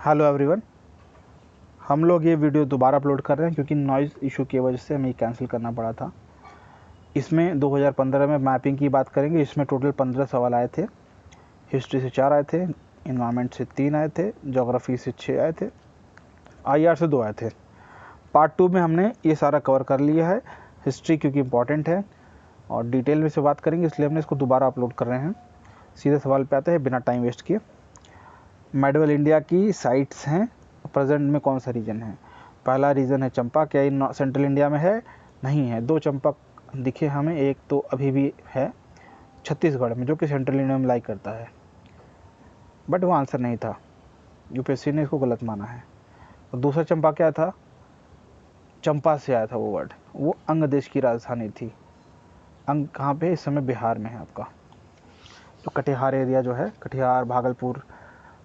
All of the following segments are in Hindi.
हेलो एवरीवन, हम लोग ये वीडियो दोबारा अपलोड कर रहे हैं क्योंकि नॉइज़ इशू की वजह से हमें कैंसिल करना पड़ा था। इसमें 2015 में मैपिंग की बात करेंगे। इसमें टोटल 15 सवाल आए थे। हिस्ट्री से 4 आए थे, इन्वायरमेंट से 3 आए थे, ज्योग्राफी से 6 आए थे, IR से 2 आए थे। पार्ट 2 में हमने ये सारा कवर कर लिया है। हिस्ट्री क्योंकि इम्पॉर्टेंट है और डिटेल में से बात करेंगे, इसलिए हमने इसको दोबारा अपलोड कर रहे हैं। सीधे सवाल पे आते हैं बिना टाइम वेस्ट किए। मेडवल इंडिया की साइट्स हैं, प्रेजेंट में कौन सा रीजन है? पहला रीजन है चंपा। क्या ये सेंट्रल इंडिया में है? नहीं है। 2 चंपा दिखे हमें, एक तो अभी भी है छत्तीसगढ़ में जो कि सेंट्रल इंडिया में लाई करता है, बट वो आंसर नहीं था। यूपीएससी ने इसको गलत माना है। और दूसरा चंपा क्या था? चंपा से आया था वो वर्ड। वो अंग देश की राजधानी थी। अंग कहाँ पे? इस समय बिहार में है आपका। तो कटिहार एरिया जो है, कटिहार, भागलपुर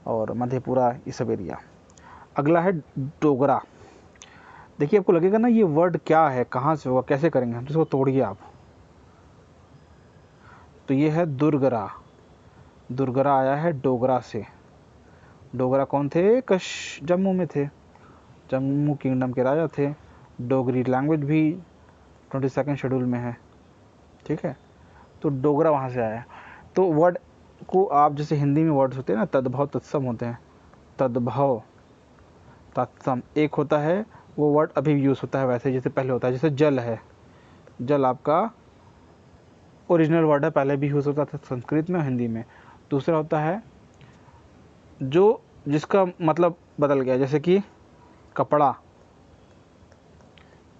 और मधेपुरा, ये सब एरिया। अगला है डोगरा। देखिए आपको लगेगा ना ये वर्ड क्या है, कहाँ से होगा, कैसे करेंगे हम, इसको तोड़िए आप। तो ये है दुर्गरा। दुर्गरा आया है डोगरा से। डोगरा कौन थे? जम्मू में थे, जम्मू किंगडम के राजा थे। डोगरी लैंग्वेज भी 22nd शेड्यूल में है, ठीक है। तो डोगरा वहाँ से आया है। तो वर्ड को आप जैसे हिंदी में वर्ड्स होते हैं ना, तद्भव तत्सम होते हैं। तद्भव तत्सम एक होता है, वो वर्ड अभी भी यूज़ होता है वैसे जैसे पहले होता है। जैसे जल है, जल आपका ओरिजिनल वर्ड है, पहले भी यूज़ होता था संस्कृत में, हिंदी में। दूसरा होता है जो जिसका मतलब बदल गया, जैसे कि कपड़ा।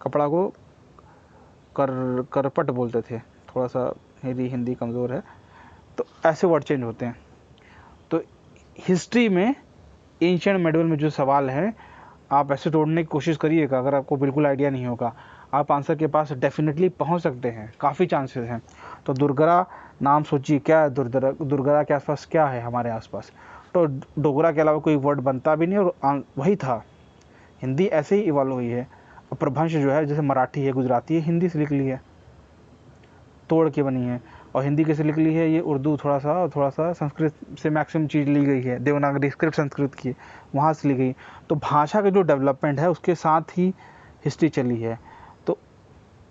कपड़ा को करपट बोलते थे। थोड़ा सा मेरी हिंदी कमज़ोर है, तो ऐसे वर्ड चेंज होते हैं। तो हिस्ट्री में एंशिएंट मेडवल में जो सवाल है, आप ऐसे तोड़ने की कोशिश करिएगा। अगर आपको बिल्कुल आइडिया नहीं होगा, आप आंसर के पास डेफिनेटली पहुंच सकते हैं, काफ़ी चांसेस हैं। तो दुर्गरा नाम सोचिए, क्या है दुर्गरा के आसपास क्या है हमारे आसपास? तो डोगरा के अलावा कोई वर्ड बनता भी नहीं, और वही था। हिंदी ऐसे ही इवॉल्व हुई है। और प्रभंश जो है, जैसे मराठी है, गुजराती है, हिंदी से लिख ली है, तोड़ के बनी है। और हिंदी कैसे लिख ली है? ये उर्दू थोड़ा सा संस्कृत से मैक्सिमम चीज़ ली गई है, देवनागरी स्क्रिप्ट संस्कृत की, वहाँ से ली गई। तो भाषा का जो डेवलपमेंट है उसके साथ ही हिस्ट्री चली है। तो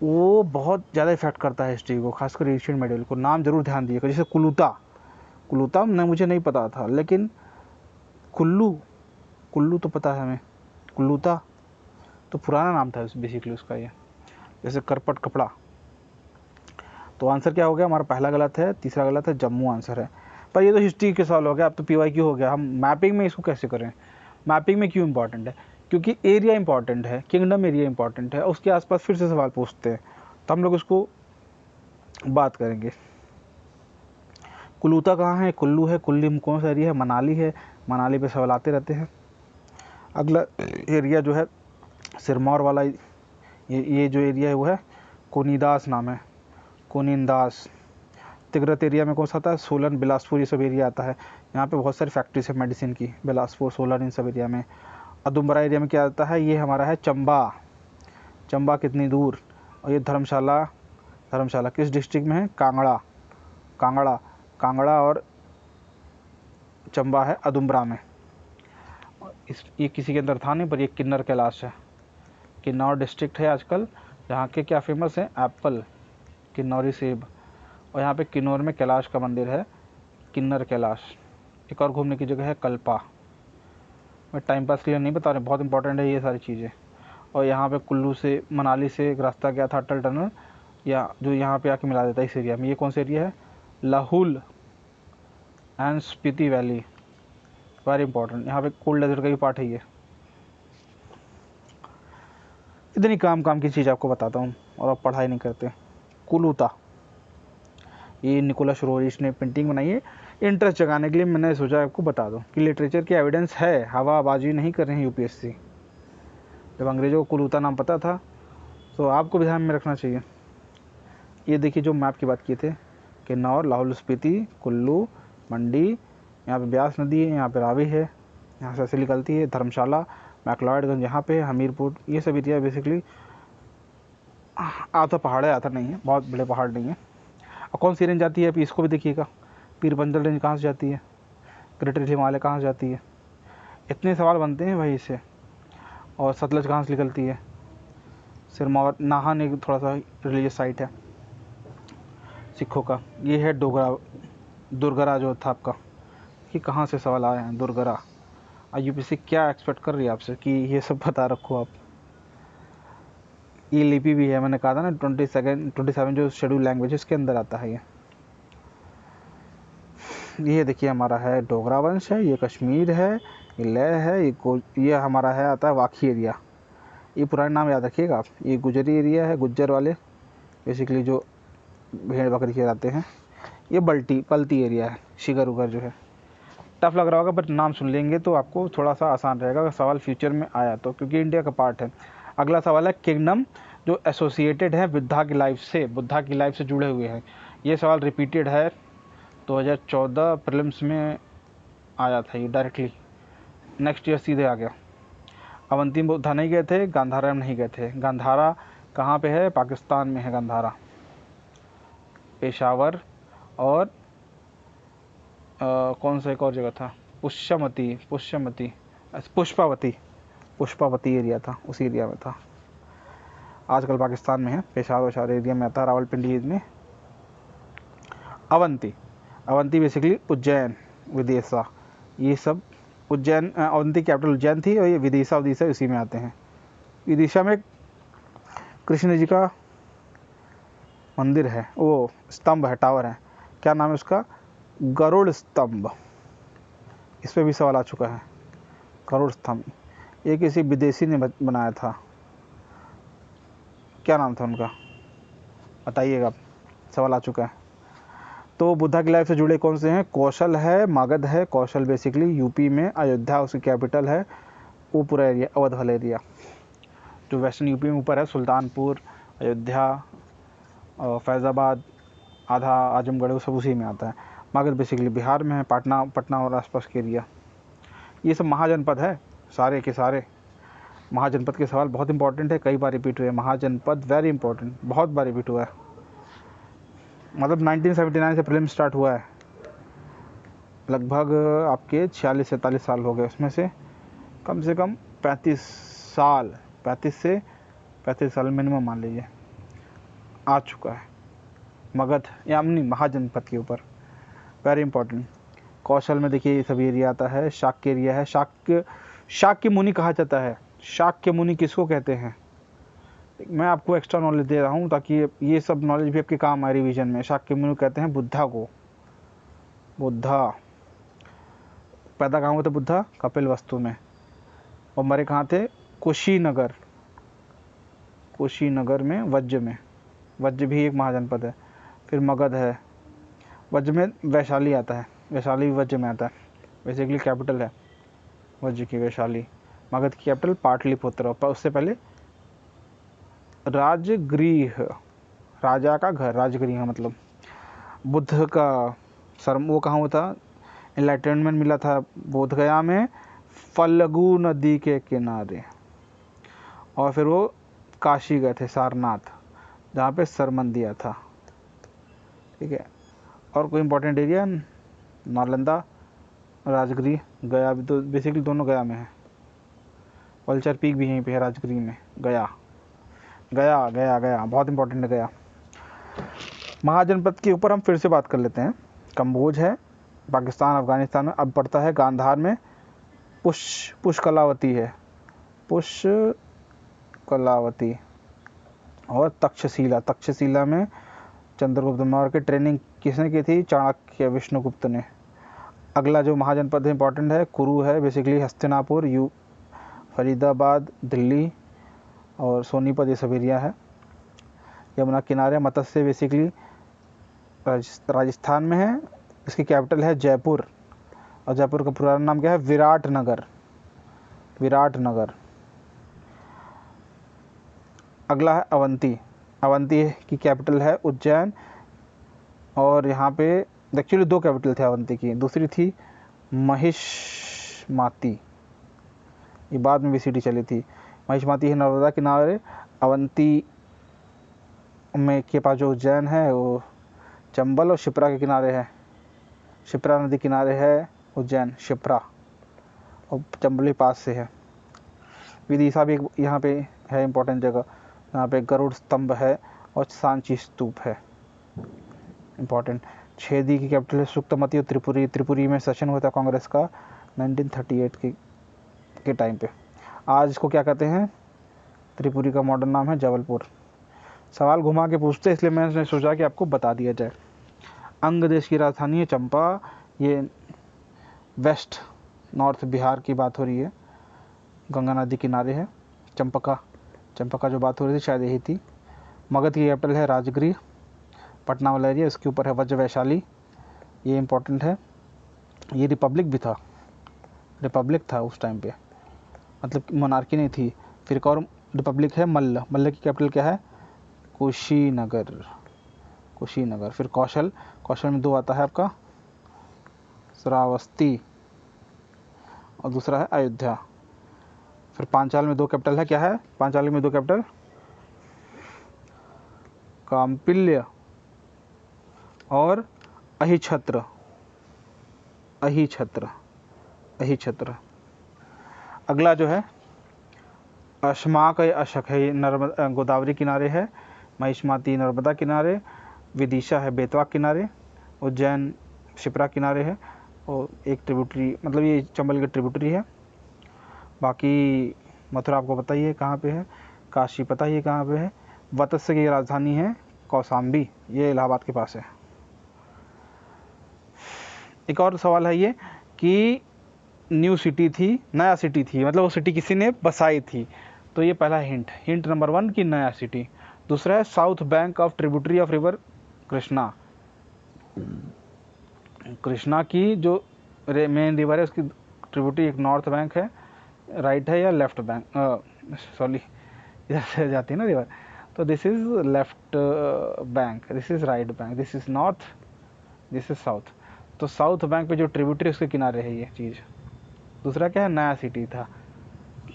वो बहुत ज़्यादा इफेक्ट करता है हिस्ट्री को, खासकर एशियन मेडल को। नाम जरूर ध्यान दिएगा। जैसे कुलूता, कुलूता न मुझे नहीं पता था, लेकिन कुल्लू, कुल्लू तो पता है हमें। कुल्लूता तो पुराना नाम था बेसिकली उसका। ये जैसे करपट कपड़ा। तो आंसर क्या हो गया हमारा? पहला गलत है, तीसरा गलत है, जम्मू आंसर है। पर ये तो हिस्ट्री के सवाल हो गया, अब तो PYQ हो गया। हम मैपिंग में इसको कैसे करें? मैपिंग में क्यों इंपॉर्टेंट है? क्योंकि एरिया इंपॉर्टेंट है, किंगडम एरिया इंपॉर्टेंट है, उसके आसपास फिर से सवाल पूछते हैं, तो हम लोग उसको बात करेंगे। कुलूता कहाँ है? कुल्लू है। कुल्ली में कौन सा एरिया है? मनाली है। मनाली पे सवाल आते रहते हैं। अगला एरिया जो है सिरमौर वाला, ये जो एरिया है वो है कोनीदास नाम है, कोनिंदास। तिगरत एरिया में कौन सा आता है? सोलन, बिलासपुर, ये सब एरिया आता है। यहाँ पे बहुत सारी फैक्ट्रीज है मेडिसिन की, बिलासपुर, सोलन, इन सब एरिया में। अदुम्बरा एरिया में क्या आता है? ये हमारा है चंबा। चंबा कितनी दूर? और ये धर्मशाला। धर्मशाला किस डिस्ट्रिक्ट में है? कांगड़ा। कांगड़ा, कांगड़ा और चंबा है अदुम्बरा में। ये किसी के अंदर था नहीं, पर ये किन्नर कैलाश है। किन्नौर डिस्ट्रिक्ट है आजकल, जहाँ के क्या फेमस है? एप्पल, किन्नौरी सेब। और यहाँ पे किन्नौर में कैलाश का मंदिर है, किन्नर कैलाश। एक और घूमने की जगह है कल्पा। मैं टाइम पास के लिए नहीं बता रहा, बहुत इंपॉर्टेंट है ये सारी चीज़ें। और यहाँ पे कुल्लू से, मनाली से एक रास्ता गया था, अटल टनल, या जो यहाँ पे आके मिला देता है इस एरिया में। ये कौन सा एरिया है? Lahaul and Spiti valley, very important. यहाँ पे कोल्ड डेजर्ट का भी पार्ट है ये। इतनी काम की चीज़ आपको बताता हूँ और आप पढ़ाई नहीं करते। कुलूता, ये निकोलस रोरिच ने पेंटिंग बनाई है। इंटरेस्ट जगाने के लिए मैंने सोचा आपको बता दूं कि लिटरेचर की एविडेंस है, हवाबाजी नहीं कर रहे हैं यूपीएससी। जब अंग्रेज़ों को कुलूता नाम पता था, तो आपको भी ध्यान में रखना चाहिए। ये देखिए जो मैप की बात की थे, किन्नौर, लाहौल स्पीति, कुल्लू, मंडी, यहाँ पे ब्यास नदी है, यहाँ पे रावी है, यहाँ से ऐसे निकलती है। धर्मशाला, मैकलॉयडगंज यहाँ पे, हमीरपुर, ये सब एरिया बेसिकली आधा पहाड़ है, आधा नहीं है, बहुत बड़े पहाड़ नहीं है। और कौन सी रेंज आती है अभी इसको भी देखिएगा। पीरपंजल रेंज कहाँ से जाती है? ग्रेटर हिमालय कहाँ से जाती है? इतने सवाल बनते हैं वहीं से। और सतलज कहाँ से निकलती है? सिरमौर, नाहन एक थोड़ा सा रिलीजियस साइट है सिखों का। ये है डोगरा, दुर्गरा जो था आपका, कि कहाँ से सवाल आए हैं दुर्गरा। यूपीएससी क्या एक्सपेक्ट कर रही है आपसे कि ये सब बता रखो आप। ये लिपि भी है, मैंने कहा था ना 27 जो शेड्यूल लैंग्वेज इसके अंदर आता है ये देखिए हमारा है डोगरा वंश है, ये कश्मीर है, ये लय है, ये हमारा है आता है वाखी एरिया। ये पुराने नाम याद रखिएगा आप। ये गुजरी एरिया है, गुज्जर वाले बेसिकली जो भेड़ बकरी खिलाते हैं। ये पलती एरिया है, शिगर उगर जो है। टफ लग रहा होगा बट नाम सुन लेंगे तो आपको थोड़ा सा आसान रहेगा अगर सवाल फ्यूचर में आया तो, क्योंकि इंडिया का पार्ट है। अगला सवाल है किंगडम जो एसोसिएटेड है बुद्धा की लाइफ से जुड़े हुए हैं। ये सवाल रिपीटेड है 2014 प्रीलिम्स में आया था ये डायरेक्टली, नेक्स्ट ईयर सीधे आ गया। अवंती बुद्धा नहीं गए थे, गांधारा में नहीं गए थे। गांधारा कहाँ पे है? पाकिस्तान में है गांधारा, पेशावर और कौन सा एक और जगह था, पुष्पावती एरिया था, उसी एरिया में था। आजकल पाकिस्तान में है, पेशावर एरिया में आता है, रावलपिंडी में। अवंती बेसिकली उज्जैन, विदिशा, ये सब उज्जैन, अवंती कैपिटल उज्जैन थी और ये विदिशा उसी में आते हैं। विदिशा में कृष्ण जी का मंदिर है, वो स्तंभ है, टावर है, क्या नाम है उसका? गरुड़ स्तंभ। इस पर भी सवाल आ चुका है, गरुड़ स्तंभ। ये किसी विदेशी ने बनाया था, क्या नाम था उनका बताइएगा, सवाल आ चुका है। तो बुद्धा की लाइफ से जुड़े कौन से हैं? कौशल है, मगध है। कौशल बेसिकली यूपी में, अयोध्या उसकी कैपिटल है। वो पूरा एरिया अवध वाला एरिया जो वेस्टर्न यूपी में ऊपर है, सुल्तानपुर, अयोध्या और फैज़ाबाद, आधा आजमगढ़, वो सब उसी में आता है। मगध बेसिकली बिहार में है, पटना और आसपास के एरिया। ये सब महाजनपद है सारे के सारे। महाजनपद के सवाल बहुत इंपॉर्टेंट है, कई बार रिपीट हुए। महाजनपद वेरी इंपॉर्टेंट, बहुत बार रिपीट हुआ है। मतलब 1979 से प्रीलिम्स स्टार्ट हुआ है, लगभग आपके 46-47 साल हो गए। उसमें से कम 35 साल मिनिमम मान लीजिए आ चुका है मगध यानी महाजनपद के ऊपर, वेरी इंपॉर्टेंट। कौशल में देखिए ये सभी एरिया आता है। शाक्य एरिया है, शाक्य मुनि कहा जाता है। शाक्य मुनि किसको कहते हैं? मैं आपको एक्स्ट्रा नॉलेज दे रहा हूँ ताकि ये सब नॉलेज भी आपके काम आए रिवीजन में। शाक्य मुनि कहते हैं बुद्धा को। बुद्धा पैदा कहाँ हुए थे? बुद्धा कपिलवस्तु में। और मरे कहाँ थे? कुशीनगर में, वज्र भी एक महाजनपद है। फिर मगध है, वज्र में वैशाली आता है, वैशाली भी वज्र में आता है, बेसिकली कैपिटल है वज्र की वैशाली। मगध की कैपिटल पाटलिपुत्र, और उससे पहले राजगृह, राजा का घर, राजगृह मतलब। बुद्ध का वो कहाँ हुआ था? एनलाइटनमेंट मिला था बोध गया में, फल्गु नदी के किनारे। और फिर वो काशी गए थे, सारनाथ, जहाँ पे सरमन दिया था। ठीक है, और कोई इंपॉर्टेंट एरिया? नालंदा, राजगृह, गया भी, तो बेसिकली दोनों गया में है। वल्चर पीक भी यहीं पे है, राजगृह में। गया बहुत इंपॉर्टेंट है गया। महाजनपद के ऊपर हम फिर से बात कर लेते हैं। कंबोज है पाकिस्तान अफगानिस्तान में। अब पड़ता है गांधार में पुष्कलावती है, पुष्कलावती। और तक्षशिला में चंद्रगुप्त मौर्य की ट्रेनिंग किसने की थी? चाणक्य, विष्णुगुप्त ने। अगला जो महाजनपद है इंपॉर्टेंट है, कुरु है, बेसिकली हस्तिनापुर, फरीदाबाद, दिल्ली और सोनीपत, ये सब एरिया है। यमुना किनारे। मत्स्य बेसिकली राजस्थान में है, इसकी कैपिटल है जयपुर, और जयपुर का पुराना नाम क्या है? विराटनगर। अगला है अवंती की कैपिटल है उज्जैन, और यहाँ पे एक्चुअली 2 कैपिटल थे अवंती की, दूसरी थी महिषमाती, ये बाद में भी सिटी चली थी। महिषमाती है नर्मदा किनारे। अवंती में के पास जो उज्जैन है वो चंबल और शिप्रा के किनारे है, शिप्रा नदी किनारे है उज्जैन, शिप्रा। और चंबली पास से है। विदिशा भी यहाँ पे है इम्पोर्टेंट जगह, यहाँ पे गरुड़ स्तंभ है और सांची स्तूप है इम्पोर्टेंट। छेदी की कैपिटल है सुक्तमती और त्रिपुरी। त्रिपुरी में सेशन हुआ था कांग्रेस का 1938 के टाइम पे। आज इसको क्या कहते हैं? त्रिपुरी का मॉडर्न नाम है जबलपुर। सवाल घुमा के पूछते इसलिए मैंने सोचा कि आपको बता दिया जाए। अंग देश की राजधानी है चंपा। ये वेस्ट नॉर्थ बिहार की बात हो रही है, गंगा नदी किनारे है। चंपका जो बात हो रही थी शायद यही थी। मगध की कैपिटल है राजगृह। पटना वाला एरिया, इसके ऊपर है वज्र वैशाली, ये इंपॉर्टेंट है। ये रिपब्लिक भी था, रिपब्लिक था उस टाइम पे, मतलब मोनार्की नहीं थी। फिर एक और रिपब्लिक है मल्ल की कैपिटल क्या है? कुशीनगर। फिर कौशल में दो आता है आपका, श्रावस्ती और दूसरा है अयोध्या। फिर पांचाल में दो कैपिटल है, क्या है पांचाल में दो कैपिटल? काम्पिल्य और अहिछत्र। अगला जो है अशमाक या अशक है, ये गोदावरी किनारे है। महिष्माती नर्मदा किनारे। विदिशा है बेतवा किनारे। उज्जैन शिप्रा किनारे है और एक ट्रिब्यूटरी, मतलब ये चंबल की ट्रिब्यूटरी है। बाकी मथुरा आपको पता ही है कहाँ पे है। काशी पता ही है कहाँ पे है। वत्स की राजधानी है कौशाम्बी, ये इलाहाबाद के पास है। एक और सवाल है ये कि न्यू सिटी थी, नया सिटी थी, मतलब वो सिटी किसी ने बसाई थी। तो ये पहला हिंट नंबर 1 की नया सिटी। दूसरा है south bank of tributary of river Krishna. Krishna की जो मेन रिवर है उसकी ट्रिब्यूटरी एक नॉर्थ बैंक है, राइट है या लेफ्ट बैंक, सॉरी इधर से जाती है ना रिवर, तो this is left bank, this is right bank, this is north, this is south. तो साउथ बैंक पे जो ट्रिब्यूटरी उसके किनारे है ये चीज़। दूसरा क्या है? नया सिटी था,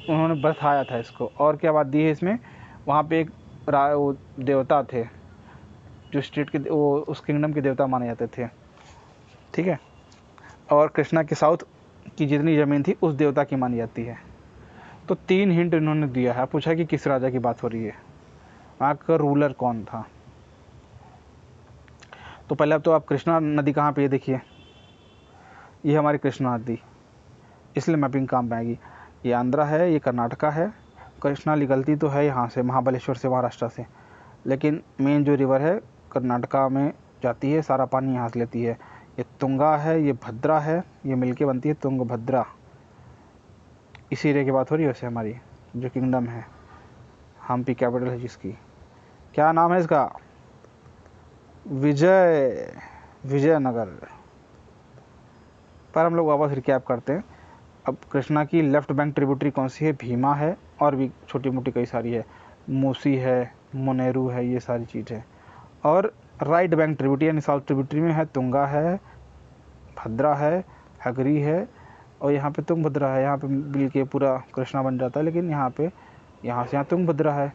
उन्होंने बताया था इसको। और क्या बात दी है इसमें? वहाँ पे एक वो देवता थे जो स्टेट के, वो उस किंगडम के देवता माने जाते थे, ठीक है। और कृष्णा के साउथ की जितनी ज़मीन थी उस देवता की मानी जाती है। तो 3 हिंट इन्होंने दिया है। पूछा कि किस राजा की बात हो रही है, वहाँ का रूलर कौन था। तो पहले अब तो आप कृष्णा नदी कहाँ पे है देखिए, ये हमारी कृष्णा नदी, इसलिए मैपिंग काम में आएगी। ये आंध्रा है, ये कर्नाटका है। कृष्णा निकलती तो है यहाँ से, महाबलेश्वर से, महाराष्ट्र से, लेकिन मेन जो रिवर है कर्नाटका में जाती है, सारा पानी यहाँ से लेती है। ये तुंगा है, ये भद्रा है, ये मिलके बनती है तुंगभद्रा। इसी एरिया की बात हो रही है वैसे हमारी जो किंगडम है, हम्पी कैपिटल है जिसकी, क्या नाम है इसका? विजयनगर। पर हम लोग वापस रिकैप करते हैं। अब कृष्णा की लेफ्ट बैंक ट्रिब्यूटरी कौन सी है? भीमा है, और भी छोटी मोटी कई सारी है, मूसी है, मुनेरू है, ये सारी चीज़ है। और राइट बैंक ट्रिब्यूटरी यानी साउथ ट्रिब्यूटरी में है तुंगा है, भद्रा है, हगरी है, और यहाँ पे तुंगभद्रा है। यहाँ पे मिल के पूरा कृष्णा बन जाता है, लेकिन यहाँ पे यहाँ से यहाँ तुंगभद्रा है,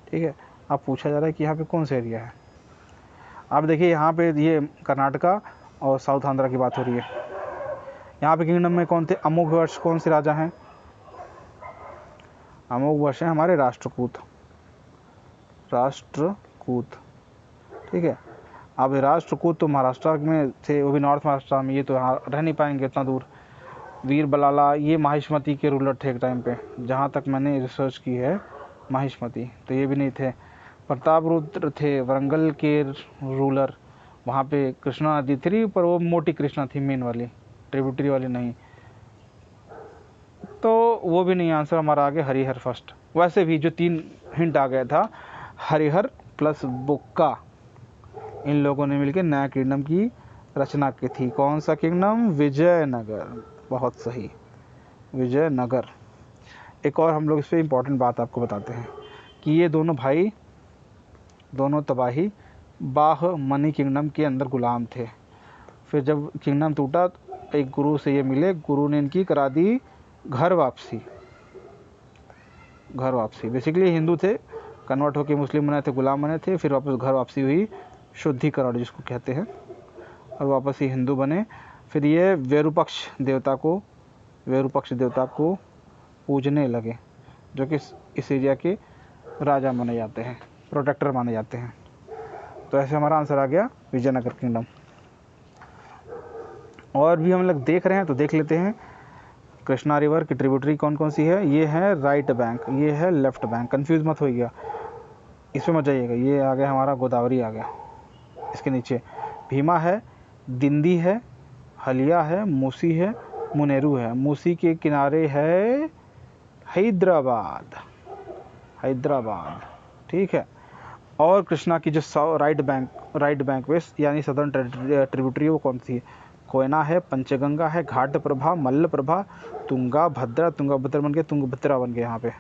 ठीक है। अब पूछा जा रहा है कि यहाँ पे कौन सा एरिया है। आप देखिए यहाँ पे ये कर्नाटका और साउथ आंध्रा की बात हो रही है। यहाँ पे किंगडम में कौन थे? अमोघ वर्ष कौन से राजा हैं? अमोघ वर्ष हैं हमारे राष्ट्रकूट, ठीक है। अब राष्ट्रकूट तो महाराष्ट्र में थे, वो भी नॉर्थ महाराष्ट्र में, ये तो यहाँ रह नहीं पाएंगे इतना दूर। वीर बलाला ये महिष्मती के रूलर थे एक टाइम पे, जहाँ तक मैंने रिसर्च की है, महिष्मती, तो ये भी नहीं थे। प्रतापरुद्र थे वरंगल के रूलर, वहाँ पे कृष्णा नदी थी, पर वो मोटी कृष्णा थी, मेन वाली, ट्रिब्यूटरी वाली नहीं, तो वो भी नहीं। आंसर हमारा आगे हरिहर फर्स्ट। वैसे भी जो 3 हिंट आ गया था, हरिहर प्लस बुक्का, इन लोगों ने मिलकर नया किंगडम की रचना की थी। कौन सा किंगडम? विजयनगर, बहुत सही, विजयनगर। एक और हम लोग इस पर इम्पोर्टेंट बात आपको बताते हैं कि ये दोनों भाई, दोनों तबाही बाहमनी किंगडम के अंदर गुलाम थे। फिर जब किंगडम टूटा, एक गुरु से ये मिले, गुरु ने इनकी करा दी घर वापसी। बेसिकली हिंदू थे, कन्वर्ट होकर मुस्लिम बने थे, गुलाम बने थे, फिर वापस घर वापसी हुई, शुद्धिकरण जिसको कहते हैं, और वापस ही हिंदू बने। फिर ये विरूपक्ष देवता को पूजने लगे, जो कि इस एरिया के राजा माने जाते हैं, प्रोटेक्टर माने जाते हैं। तो ऐसे हमारा आंसर आ गया विजयनगर किंगडम। और भी हम लोग देख रहे हैं तो देख लेते हैं। कृष्णा रिवर की ट्रिब्यूटरी कौन कौन सी है? ये है राइट बैंक, ये है लेफ्ट बैंक, कंफ्यूज मत होइएगा, इसमें मत जाइएगा। ये आ गया हमारा गोदावरी आ गया, इसके नीचे भीमा है, दिंदी है, हलिया है, मूसी है, मुनेरू है। मूसी के किनारे है हैदराबाद, ठीक है। और कृष्णा की जो राइट बैंक वेस्ट यानी सदर्न ट्रिब्यूटरी वो कौन सी है? कोयना है, पंचगंगा है, घाट प्रभा, मल्ल प्रभा, तुंगा भद्रा बन गया, तुंगभद्रा बन गया यहाँ पे,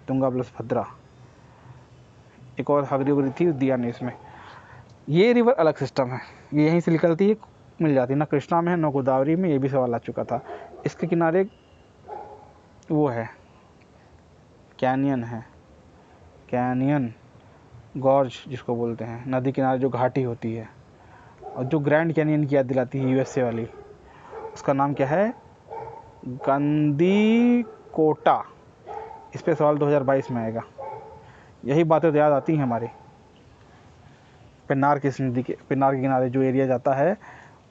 तुंगा प्लस भद्रा। एक और हगरी थी दिया ने इसमें। ये रिवर अलग सिस्टम है, ये यहीं से निकलती है, मिल जाती है, ना कृष्णा में है ना गोदावरी में। ये भी सवाल आ चुका था। इसके किनारे वो है कैनियन है, कैनियन गॉर्ज जिसको बोलते हैं, नदी किनारे जो घाटी होती है और जो ग्रैंड कैनियन की याद दिलाती है यूएसए वाली, उसका नाम क्या है? गंदीकोटा। इस पे सवाल 2022 में आएगा। यही बातें तो याद आती हैं हमारे। पेन्नार के किनारे जो एरिया जाता है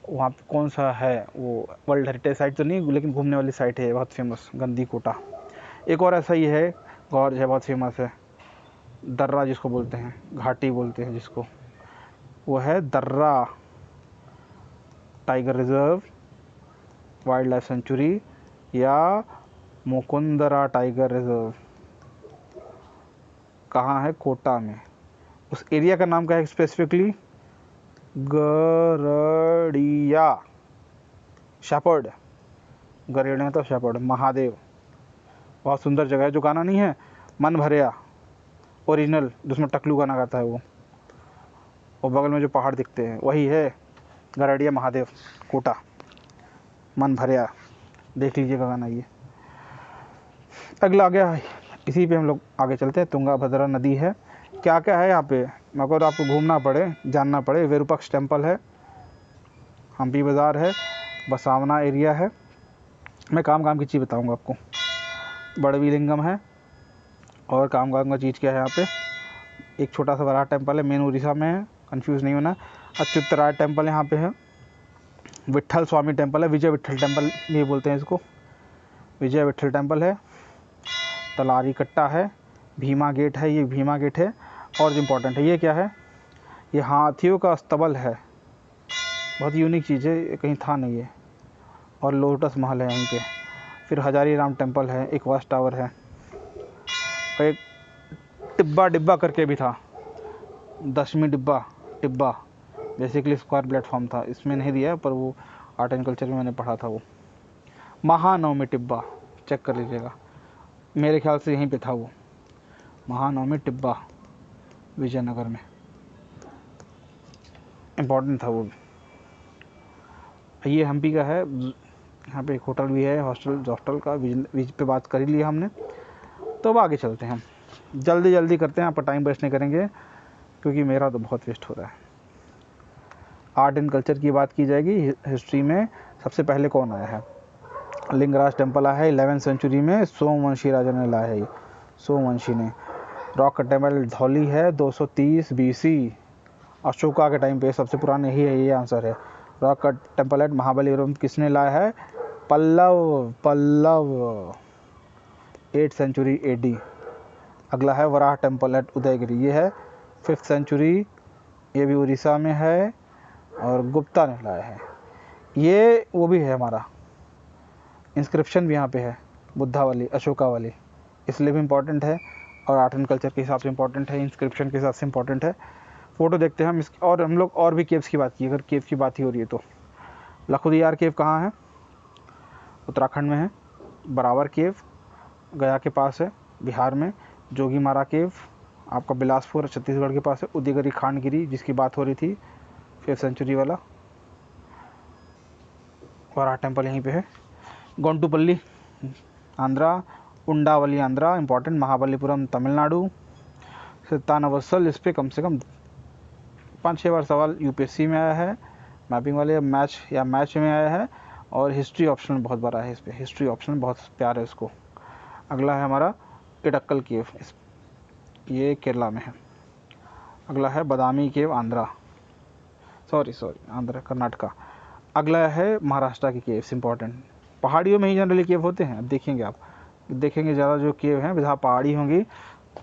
वहाँ पे कौन सा है वो? वर्ल्ड हेरिटेज साइट तो नहीं, लेकिन घूमने वाली साइट है, बहुत फेमस, गंदीकोटा। एक और ऐसा ही है, गॉर्ज है, बहुत फेमस है, दर्रा जिसको बोलते हैं, घाटी बोलते हैं जिसको, वो है दर्रा tiger reserve, wild life sanctuary या मुकुंदरा टाइगर रिजर्व। कहाँ है? कोटा में। उस एरिया का नाम क्या है स्पेसिफिकली? गरड़िया, शेपर्ड, गरेड़िया तो शेपर्ड, महादेव। बहुत सुंदर जगह है। जो गाना नहीं है मन भरिया ओरिजिनल, जिसमें टकलू गाना गाता है वो बगल में जो पहाड़ दिखते हैं वही है गरड़िया महादेव, कोटा, मन भरिया, देख लीजिएगा गाना ये। अगला आ गया, इसी पे हम लोग आगे चलते हैं। तुंगा भद्रा नदी है। क्या क्या है यहाँ पे? मगर आपको घूमना पड़े, जानना पड़े। विरूपक्ष टेम्पल है, हम्पी बाज़ार है, बसावना एरिया है। मैं काम की चीज़ बताऊँगा आपको। बड़वी लिंगम है। और काम का चीज़ क्या है यहाँ पे? एक छोटा सा वराह टेम्पल है, मेन उड़ीसा में है, कंफ्यूज नहीं होना। अच्युतराय टेम्पल यहाँ पे है। विट्ठल स्वामी टेम्पल है, विजय विट्ठल टेम्पल ये बोलते हैं इसको, विजय विट्ठल टेम्पल है। तलारी कट्टा है, भीमा गेट है, ये भीमा गेट है। और जो इम्पोर्टेंट है, ये क्या है? ये हाथियों का अस्तबल है, बहुत यूनिक चीज़ है, कहीं था नहीं है। और लोटस महल है यहीं पे। फिर हजारी राम टेम्पल है, एक वॉच टावर है, और एक डिब्बा करके भी था, 10वीं टिब्बा बेसिकली स्क्वायर प्लेटफॉर्म था, इसमें नहीं दिया पर वो आर्ट एंड कल्चर में मैंने पढ़ा था। वो महानवमी टिब्बा, चेक कर लीजिएगा, मेरे ख्याल से यहीं पे था वो, महानवमी टिब्बा विजयनगर में, इम्पोर्टेंट था वो। ये हम्पी का है। यहाँ पे एक होटल भी है, हॉस्टल का विज पे बात कर ही लिया हमने। तो अब आगे चलते हैं, हम जल्दी करते हैं, आप टाइम वेस्ट नहीं करेंगे क्योंकि मेरा तो बहुत वेस्ट हो रहा है। आर्ट एंड कल्चर की बात की जाएगी। हिस्ट्री में सबसे पहले कौन आया है? लिंगराज टेम्पल आया है 11वीं सेंचुरी में, सोमवंशी राजा ने लाया है ये, सोमवंशी ने। रॉक कट टेम्पल धौली है 230 BC, अशोका के टाइम पे, सबसे पुराने ही है, ये आंसर है। Rock cut temple at Mahabalipuram किसने लाया है? Pallava 8th century AD। अगला है वराह टेम्पल एट उदयगिरी, ये है 5th सेंचुरी, ये भी उड़ीसा में है और गुप्ता ने लाया है। ये वो भी है हमारा, इंस्क्रिप्शन भी यहाँ पे है, बुद्धा वाली, अशोका वाली, इसलिए भी इम्पोर्टेंट है और आर्ट एंड कल्चर के हिसाब से इम्पोर्टेंट है, इंस्क्रिप्शन के हिसाब से इम्पोर्टेंट है। फ़ोटो देखते हैं हम इसकी। और हम लोग और भी केव्स की बात की, अगर केव की बात ही हो रही है तो लखुदियार केव कहाँ है? उत्तराखंड में है। बराबर केव गया के पास है, बिहार में। जोगीमारा केव आपका बिलासपुर छत्तीसगढ़ के पास है। उदयगिरी खांडगिरी जिसकी बात हो रही थी 5th सेंचुरी वाला, वराह टेम्पल यहीं पे है। गोंटुपल्ली आंध्रा, उंडावली आंध्रा, इम्पोर्टेंट। महाबलीपुरम तमिलनाडु। सितानवसल, इस पर कम से कम 5-6 बार सवाल यूपीएससी में आया है, मैपिंग वाले मैच में आया है। और हिस्ट्री ऑप्शन बहुत बड़ा है इस पर, हिस्ट्री ऑप्शन बहुत प्यार है उसको। अगला है हमारा इडक्कल केव, ये केरला में है। अगला है बादामी केव, आंध्रा, सॉरी आंध्रा कर्नाटका। अगला है महाराष्ट्र की केव्स, इंपॉर्टेंट। पहाड़ियों में ही जनरली केव होते हैं। अब देखेंगे आप, देखेंगे ज़्यादा जो केव हैं जहाँ पहाड़ी होंगी,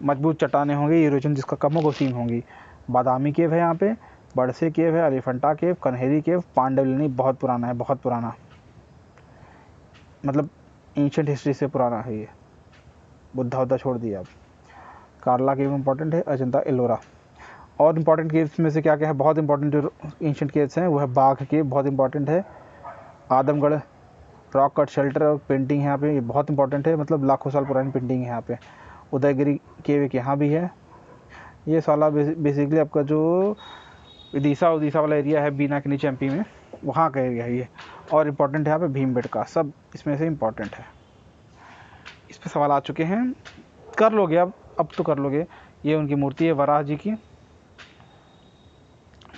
मजबूत चट्टानें होंगी, इरोजन जिसका कम होगा सीम होंगी। बादामी केव है यहाँ पे, बड़से केव है, एलिफेंटा केव, कन्हेरी केव, पांडवलिनी बहुत पुराना है, बहुत पुराना, मतलब एंशिएंट हिस्ट्री से पुराना है ये, बुद्धा उद्धा छोड़ दिया अब। कार्ला केव इंपॉर्टेंट है, अजंता एलोरा। और इंपॉर्टेंट केव्स में से क्या क्या है, बहुत इंपॉर्टेंट जो एंशिएंट केव्स हैं वो है बाघ केव, बहुत इंपॉर्टेंट है। आदमगढ़ रॉक कट शेल्टर और पेंटिंग है यहाँ पे, ये बहुत इंपॉर्टेंट है, मतलब लाखों साल पुरानी पेंटिंग है यहाँ पे। उदयगिरी केव एक यहाँ भी है। ये साला बेसिकली आपका जो उड़ीसा वाला एरिया है, बीना के नीचे एमपी में, वहाँ का एरिया है ये। और इम्पॉर्टेंट है यहाँ पे भीमबेटका, सब इसमें से इम्पॉर्टेंट है। इस पर सवाल आ चुके हैं, कर लोगे अब तो कर लोगे। ये उनकी मूर्ति है वराह जी की।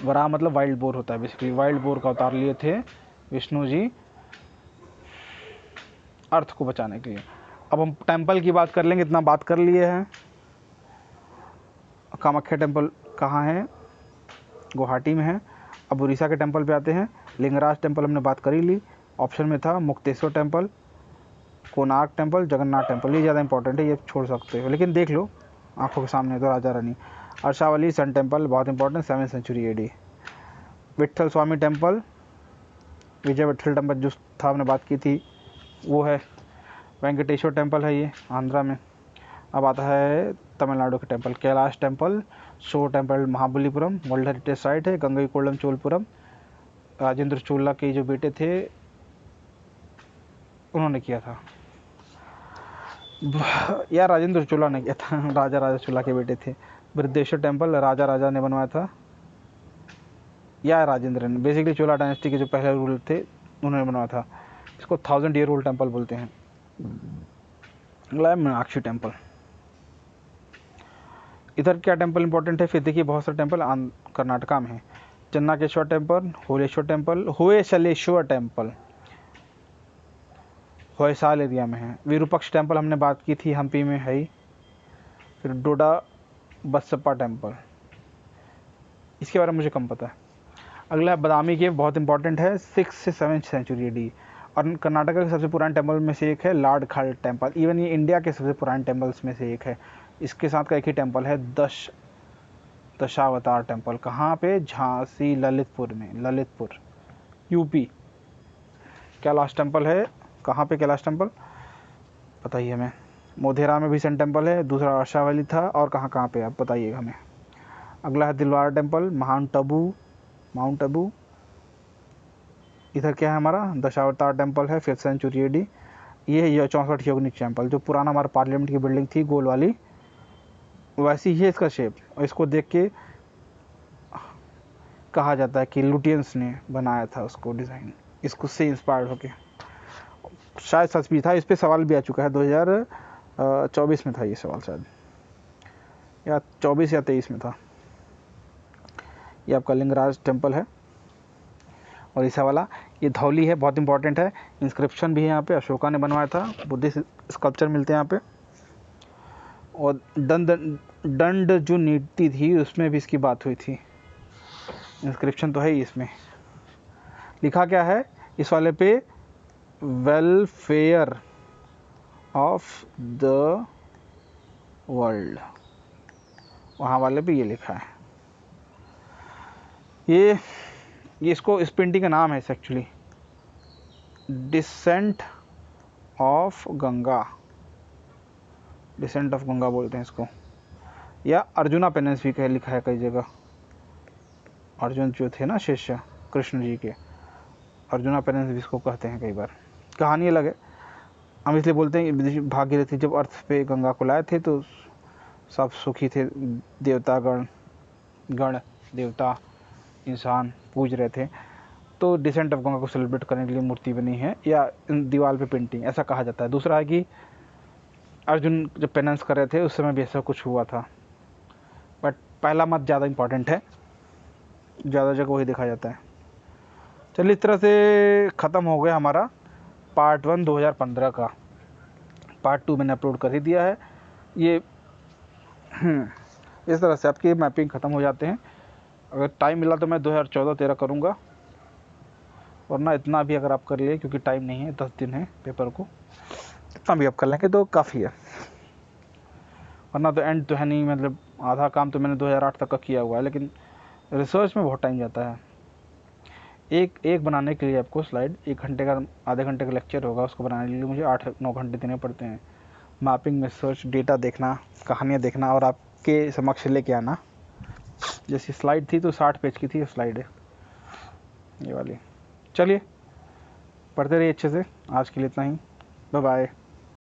वराह मतलब वाइल्ड बोर होता है, बेसिकली वाइल्ड बोर का अवतार लिए थे विष्णु जी अर्थ को बचाने के लिए। अब हम टेंपल की बात कर लेंगे, इतना बात कर लिए हैं। कामाख्या टेंपल कहाँ है, गुवाहाटी में है। अब उड़ीसा के टेंपल पे आते हैं। लिंगराज टेंपल हमने बात कर ही ली, ऑप्शन में था। Mukteshwar temple, Konark temple, Jagannath temple, ये ज़्यादा इंपॉर्टेंट है, ये छोड़ सकते हो, लेकिन देख लो आंखों के सामने तो राजा रानी। अर्शावली सन टेंपल बहुत इंपॉर्टेंट, 7वीं सेंचुरी AD। विट्ठल स्वामी टेंपल, विजय विट्ठल टेंपल जो था हमने बात की थी वो है। वेंकटेश्वर टेंपल है ये आंध्रा में। अब आता है तमिलनाडु का टेंपल, कैलाश टेंपल, शोर temple Mahabalipuram, world heritage site है। गंगईकोंडम चोलपुरम, राजेंद्र चोला के जो बेटे थे उन्होंने किया था, यार राजेंद्र चोला ने किया था, राजा चोला के बेटे थे। बृहदेश्वर टेंपल राजा ने बनवाया था, या राजेंद्र ने, बेसिकली चोला डायनेस्टी के जो पहले रूलर थे उन्होंने बनवाया था। इसको 1000 ईयर ओल्ड टेंपल बोलते हैं। अगला है मीनाक्षी टेंपल। इधर क्या टेंपल इंपॉर्टेंट है, फिर देखिए बहुत सारे टेंपल कर्नाटका में है। Channakeshwar temple, Holeshwar temple, Hoysaleshwar temple Hoysala area में है। विरूपक्ष टेंपल हमने बात की थी, हम्पी में है ही। फिर डोडा बसप्पा टेंपल, इसके बारे में मुझे कम पता है। अगला बादामी केव, बहुत इंपॉर्टेंट है, 6 से 7 सेंचुरी AD। और कर्नाटका के सबसे पुराने टेंपल में से एक है लाड खाल टेंपल, इवन ये इंडिया के सबसे पुराने टेंपल्स में से एक है। इसके साथ का एक ही टेंपल है दशावतार टेंपल, कहाँ पे, झांसी ललितपुर में, ललितपुर यूपी। कैलाश टेंपल है, कहाँ पे कैलाश टेंपल बताइए हमें। मोधेरा में भी सन टेंपल है, दूसरा अर्शावली था, और कहाँ पे आप बताइएगा हमें। अगला है दिलवाड़ा टेंपल, माउंट अबू। इधर क्या है हमारा, दशावतार टेंपल है, 5th सेंचुरी AD। ये है 64 योगनिक टेंपल, जो पुराना हमारा पार्लियामेंट की बिल्डिंग थी गोल वाली, वैसी ही है इसका शेप। और इसको देख के कहा जाता है कि लुटियंस ने बनाया था उसको, डिज़ाइन इसको से इंस्पायर्ड होके। शायद सच भी था, इस पर सवाल भी आ चुका है, 2024 में था ये सवाल शायद, या 24 या 23 में था। ये आपका लिंगराज टेंपल है। और इसा वाला ये धौली है, बहुत इंपॉर्टेंट है। इंस्क्रिप्शन भी है यहाँ पे, अशोका ने बनवाया था, बुद्धिस्ट स्कल्पचर मिलते हैं यहाँ पे। और दंड जो नीति थी उसमें भी इसकी बात हुई थी, इंस्क्रिप्शन तो है ही इसमें। लिखा क्या है इस वाले पे, वेलफेयर ऑफ द वर्ल्ड, वहाँ वाले पे ये लिखा है। ये इसको, इस पेंटिंग का नाम है एक्चुअली डिसेंट ऑफ गंगा बोलते हैं इसको, या अर्जुना पेनेंस भी लिखा है कई जगह। अर्जुन जो थे ना शिष्य कृष्ण जी के, अर्जुना पेनेंस भी इसको कहते हैं कई बार। कहानी अलग है, हम इसलिए बोलते हैं कि भागीरथी जब अर्थ पे गंगा को लाए थे तो सब सुखी थे, गण देवता इंसान पूज रहे थे, तो डिसेंट ऑफ गंगा को सेलिब्रेट करने के लिए मूर्ति बनी है, या दीवार पे पेंटिंग, ऐसा कहा जाता है। दूसरा है कि अर्जुन जब पेनेंस कर रहे थे उस समय भी ऐसा कुछ हुआ था, बट पहला मत ज़्यादा इंपॉर्टेंट है, ज़्यादा जगह वही देखा जाता है। चलिए, इस तरह से ख़त्म हो गया हमारा पार्ट 1 2015 का। पार्ट 2 मैंने अपलोड कर ही दिया है। ये इस तरह से आपकी मैपिंग ख़त्म हो जाते हैं। अगर टाइम मिला तो मैं 2014-13 करूँगा, वरना इतना भी अगर आप कर लिए, क्योंकि टाइम नहीं है, 10 दिन है पेपर को, इतना भी आप कर लेंगे तो काफ़ी है। वरना तो एंड तो है नहीं, मतलब आधा काम तो मैंने 2008 तक का किया हुआ है, लेकिन रिसर्च में बहुत टाइम जाता है। एक बनाने के लिए आपको स्लाइड 1 घंटे का, आधे घंटे का लेक्चर होगा, उसको बनाने के लिए मुझे 8-9 घंटे देने पड़ते हैं। मैपिंग में सर्च, डेटा देखना, कहानियाँ देखना और आपके समक्ष लेके आना। जैसी स्लाइड थी तो 60 पेज की थी स्लाइड है ये वाली। चलिए, पढ़ते रहिए अच्छे से। आज के लिए इतना ही। Bye bye.